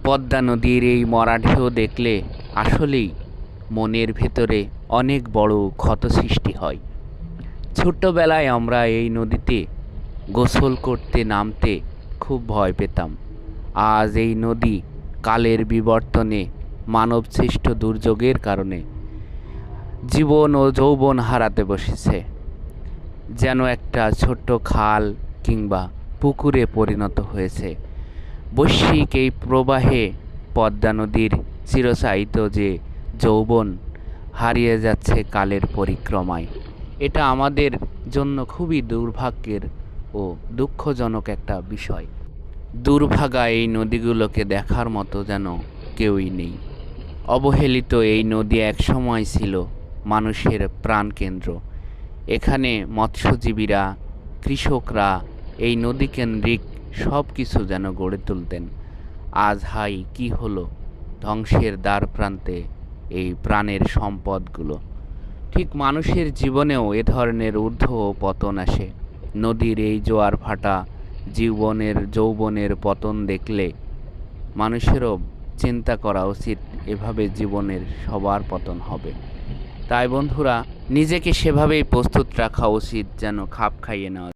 পদ্মা নদীর এই মরা ঢেউ দেখলে আসলেই মনের ভেতরে অনেক বড় ক্ষত সৃষ্টি হয়। ছোট্টবেলায় আমরা এই নদীতে গোসল করতে নামতে খুব ভয় পেতাম। আজ এই নদী কালের বিবর্তনে মানবসৃষ্ট দুর্যোগের কারণে জীবন ও যৌবন হারাতে বসেছে। যেন একটা ছোট্ট খাল কিংবা পুকুরে পরিণত হয়েছে। বৈশ্বিক এই প্রবাহে পদ্মা নদীর চিরচাহিত যে যৌবন হারিয়ে যাচ্ছে কালের পরিক্রমায়। এটা আমাদের জন্য খুবই দুর্ভাগ্যের ও দুঃখজনক একটা বিষয়। দুর্ভাগা এই নদীগুলোকে দেখার মতো যেন কেউই নেই। অবহেলিত এই নদী একসময় ছিল মানুষের প্রাণকেন্দ্র। এখানে মৎস্যজীবীরা, কৃষকরা এই নদীকেন্দ্রিক সব কিছু যেন গড়ে তুলতেন। আজ হাই কি হলো, ধ্বংসের দ্বার প্রান্তে এই প্রাণের সম্পদগুলো। ঠিক মানুষের জীবনেও এ ধরনের ঊর্ধ্ব পতন আসে। নদীর এই জোয়ার ভাটা যৌবনের পতন দেখলে মানুষেরও চিন্তা করা উচিত, এভাবে জীবনের সবার পতন হবে। তাই বন্ধুরা, নিজেকে সেভাবেই প্রস্তুত রাখা উচিত যেন খাপ খাইয়ে নেওয়া